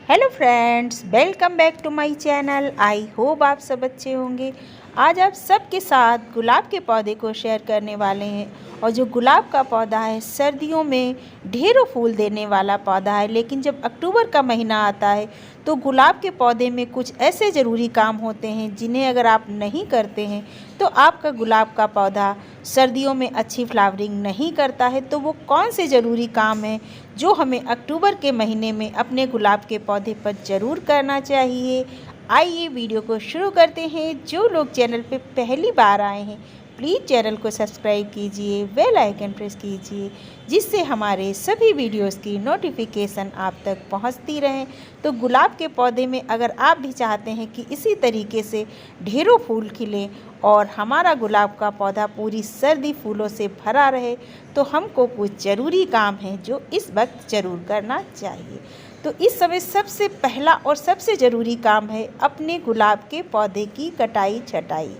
Hello friends, welcome back to my channel. I hope आप सब अच्छे होंगे। आज आप सबके साथ गुलाब के पौधे को शेयर करने वाले हैं। और जो गुलाब का पौधा है सर्दियों में ढेरों फूल देने वाला पौधा है, लेकिन जब अक्टूबर का महीना आता है तो गुलाब के पौधे में कुछ ऐसे ज़रूरी काम होते हैं जिन्हें अगर आप नहीं करते हैं तो आपका गुलाब का पौधा सर्दियों में अच्छी फ्लावरिंग नहीं करता है। तो वो कौन से ज़रूरी काम हैं जो हमें अक्टूबर के महीने में अपने गुलाब के पौधे पर ज़रूर करना चाहिए। आइए वीडियो को शुरू करते हैं। जो लोग चैनल पे पहली बार आए हैं प्लीज़ चैनल को सब्सक्राइब कीजिए, बेल आइकन प्रेस कीजिए, जिससे हमारे सभी वीडियोस की नोटिफिकेशन आप तक पहुंचती रहें। तो गुलाब के पौधे में अगर आप भी चाहते हैं कि इसी तरीके से ढेरों फूल खिलें और हमारा गुलाब का पौधा पूरी सर्दी फूलों से भरा रहे, तो हमको कुछ ज़रूरी काम है जो इस वक्त ज़रूर करना चाहिए। तो इस समय सबसे पहला और सबसे ज़रूरी काम है अपने गुलाब के पौधे की कटाई छटाई।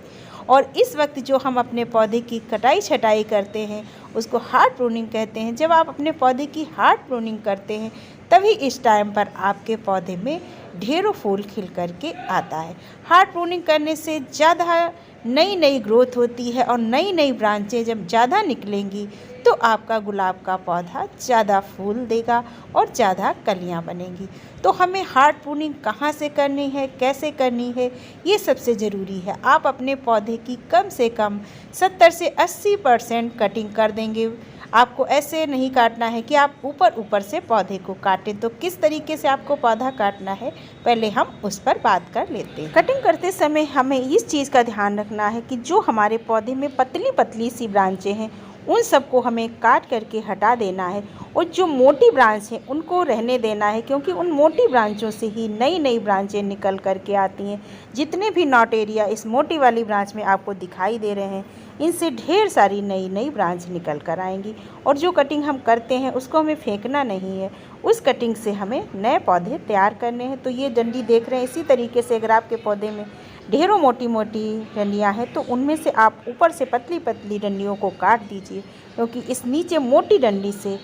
और इस वक्त जो हम अपने पौधे की कटाई छटाई करते हैं उसको हार्ड प्रूनिंग कहते हैं। जब आप अपने पौधे की हार्ड प्रूनिंग करते हैं तभी इस टाइम पर आपके पौधे में ढेरों फूल खिल करके आता है। हार्ड प्रूनिंग करने से ज़्यादा नई नई ग्रोथ होती है और नई नई ब्रांचें जब ज़्यादा निकलेंगी तो आपका गुलाब का पौधा ज़्यादा फूल देगा और ज़्यादा कलियां बनेंगी। तो हमें हार्ड प्रूनिंग कहाँ से करनी है, कैसे करनी है, ये सबसे ज़रूरी है। आप अपने पौधे की कम से कम 70 से 80% कटिंग कर देंगे। आपको ऐसे नहीं काटना है कि आप ऊपर ऊपर से पौधे को काटें। तो किस तरीके से आपको पौधा काटना है पहले हम उस पर बात कर लेते हैं। कटिंग करते समय हमें इस चीज़ का ध्यान रखना है कि जो हमारे पौधे में पतली पतली सी ब्रांचें हैं उन सबको हमें काट करके हटा देना है और जो मोटी ब्रांच है उनको रहने देना है, क्योंकि उन मोटी ब्रांचों से ही नई नई ब्रांचें निकल करके आती हैं। जितने भी नॉट एरिया इस मोटी वाली ब्रांच में आपको दिखाई दे रहे हैं इनसे ढेर सारी नई नई ब्रांच निकल कर आएंगी। और जो कटिंग हम करते हैं उसको हमें फेंकना नहीं है, उस कटिंग से हमें नए पौधे तैयार करने हैं। तो ये डंडी देख रहे हैं, इसी तरीके से अगर आपके पौधे में ढेरों मोटी मोटी डंडियाँ हैं तो उनमें से आप ऊपर से पतली पतली डंडियों को काट दीजिए, क्योंकि इस नीचे मोटी डंडी से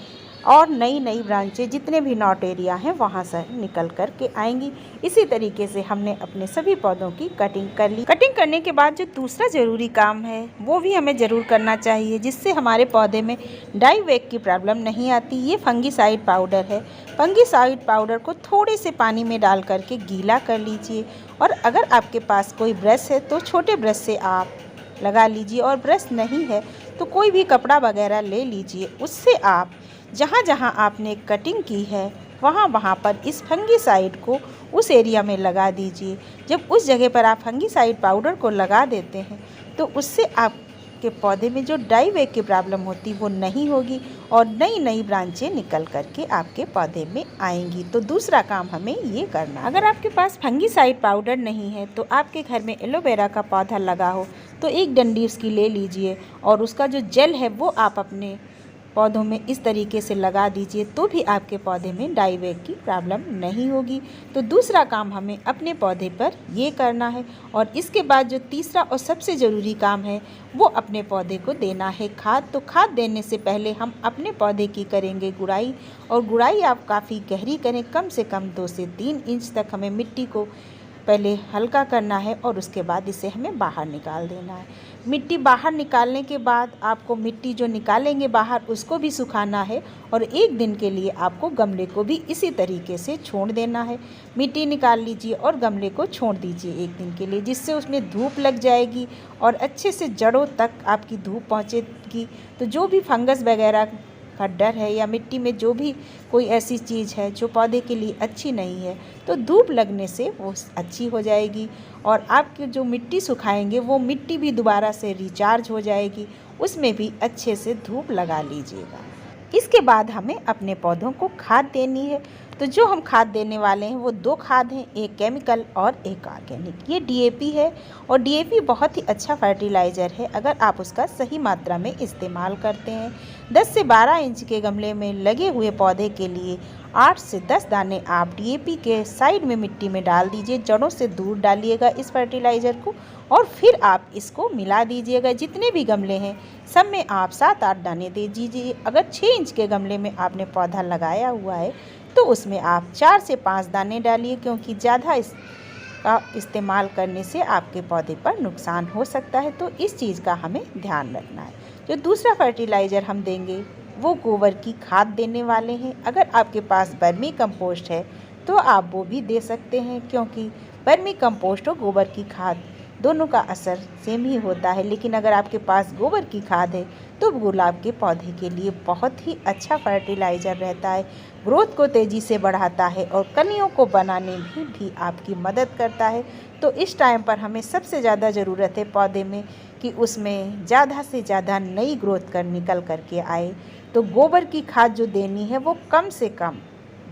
और नई नई ब्रांचें जितने भी नॉट एरिया हैं वहाँ से निकल कर के आएंगी। इसी तरीके से हमने अपने सभी पौधों की कटिंग कर ली। कटिंग करने के बाद जो दूसरा ज़रूरी काम है वो भी हमें ज़रूर करना चाहिए, जिससे हमारे पौधे में डाई वेक की प्रॉब्लम नहीं आती। ये फंगीसाइड पाउडर है। फंगीसाइड पाउडर को थोड़े से पानी में डाल करके गीला कर लीजिए और अगर आपके पास कोई ब्रश है तो छोटे ब्रश से आप लगा लीजिए, और ब्रश नहीं है तो कोई भी कपड़ा वगैरह ले लीजिए। उससे आप जहाँ जहाँ आपने कटिंग की है वहाँ वहाँ पर इस फंगीसाइड को उस एरिया में लगा दीजिए। जब उस जगह पर आप फंगीसाइड पाउडर को लगा देते हैं तो उससे आपके पौधे में जो डाई वेक की प्रॉब्लम होती वो नहीं होगी और नई नई ब्रांचें निकल करके आपके पौधे में आएंगी। तो दूसरा काम हमें ये करना। अगर आपके पास फंगीसाइड पाउडर नहीं है तो आपके घर में एलोवेरा का पौधा लगा हो तो एक डंडी उसकी ले लीजिए और उसका जो जेल है वो आप अपने पौधों में इस तरीके से लगा दीजिए, तो भी आपके पौधे में डाई वेक की प्रॉब्लम नहीं होगी। तो दूसरा काम हमें अपने पौधे पर ये करना है। और इसके बाद जो तीसरा और सबसे ज़रूरी काम है वो अपने पौधे को देना है खाद। तो खाद देने से पहले हम अपने पौधे की करेंगे गुड़ाई, और गुड़ाई आप काफ़ी गहरी करें, कम से कम 2 से 3 इंच तक हमें मिट्टी को पहले हल्का करना है और उसके बाद इसे हमें बाहर निकाल देना है। मिट्टी बाहर निकालने के बाद आपको मिट्टी जो निकालेंगे बाहर उसको भी सुखाना है और 1 दिन के लिए आपको गमले को भी इसी तरीके से छोड़ देना है। मिट्टी निकाल लीजिए और गमले को छोड़ दीजिए 1 दिन के लिए, जिससे उसमें धूप लग जाएगी और अच्छे से जड़ों तक आपकी धूप पहुँचेगी। तो जो भी फंगस वगैरह का डर है या मिट्टी में जो भी कोई ऐसी चीज़ है जो पौधे के लिए अच्छी नहीं है तो धूप लगने से वो अच्छी हो जाएगी और आपकी जो मिट्टी सुखाएंगे वो मिट्टी भी दोबारा से रिचार्ज हो जाएगी। उसमें भी अच्छे से धूप लगा लीजिएगा। इसके बाद हमें अपने पौधों को खाद देनी है। तो जो हम खाद देने वाले हैं वो 2 खाद हैं, एक केमिकल और एक ऑर्गेनिक। ये डीएपी है और डीएपी बहुत ही अच्छा फर्टिलाइज़र है अगर आप उसका सही मात्रा में इस्तेमाल करते हैं। 10 से 12 इंच के गमले में लगे हुए पौधे के लिए 8 से 10 दाने आप डीएपी के साइड में मिट्टी में डाल दीजिए। जड़ों से दूर डालिएगा इस फर्टिलाइज़र को और फिर आप इसको मिला दीजिएगा। जितने भी गमले हैं सब में आप 7-8 दाने दे दीजिए। अगर 6 इंच के गमले में आपने पौधा लगाया हुआ है तो उसमें आप 4 से 5 दाने डालिए, क्योंकि ज़्यादा इसका इस्तेमाल करने से आपके पौधे पर नुकसान हो सकता है। तो इस चीज़ का हमें ध्यान रखना है। जो दूसरा फर्टिलाइज़र हम देंगे वो गोबर की खाद देने वाले हैं। अगर आपके पास वर्मी कंपोस्ट है तो आप वो भी दे सकते हैं, क्योंकि वर्मी कंपोस्ट और गोबर की खाद दोनों का असर सेम ही होता है। लेकिन अगर आपके पास गोबर की खाद है तो गुलाब के पौधे के लिए बहुत ही अच्छा फर्टिलाइज़र रहता है, ग्रोथ को तेज़ी से बढ़ाता है और कलियों को बनाने में भी आपकी मदद करता है। तो इस टाइम पर हमें सबसे ज़्यादा ज़रूरत है पौधे में कि उसमें ज़्यादा से ज़्यादा नई ग्रोथ निकल करके आए। तो गोबर की खाद जो देनी है वो कम से कम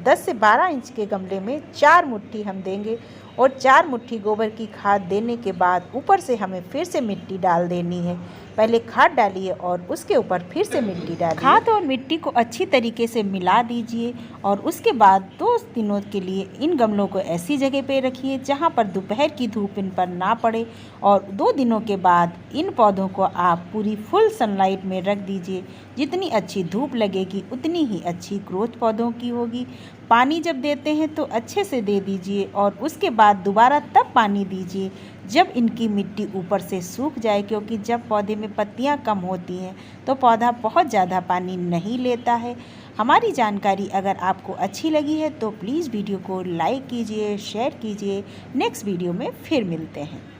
10 से 12 इंच के गमले में 4 मुट्ठी हम देंगे, और 4 मुट्ठी गोबर की खाद देने के बाद ऊपर से हमें फिर से मिट्टी डाल देनी है। पहले खाद डालिए और उसके ऊपर फिर से मिट्टी डालिए। खाद और मिट्टी को अच्छी तरीके से मिला दीजिए और उसके बाद 2 दिनों के लिए इन गमलों को ऐसी जगह पे रखिए जहाँ पर दोपहर की धूप इन पर ना पड़े, और 2 दिनों के बाद इन पौधों को आप पूरी फुल सनलाइट में रख दीजिए। जितनी अच्छी धूप लगेगी उतनी ही अच्छी ग्रोथ पौधों की होगी। पानी जब देते हैं तो अच्छे से दे दीजिए, और उसके बाद दोबारा तब पानी दीजिए जब इनकी मिट्टी ऊपर से सूख जाए, क्योंकि जब पौधे में पत्तियां कम होती हैं तो पौधा बहुत ज़्यादा पानी नहीं लेता है। हमारी जानकारी अगर आपको अच्छी लगी है तो प्लीज़ वीडियो को लाइक कीजिए, शेयर कीजिए। नेक्स्ट वीडियो में फिर मिलते हैं।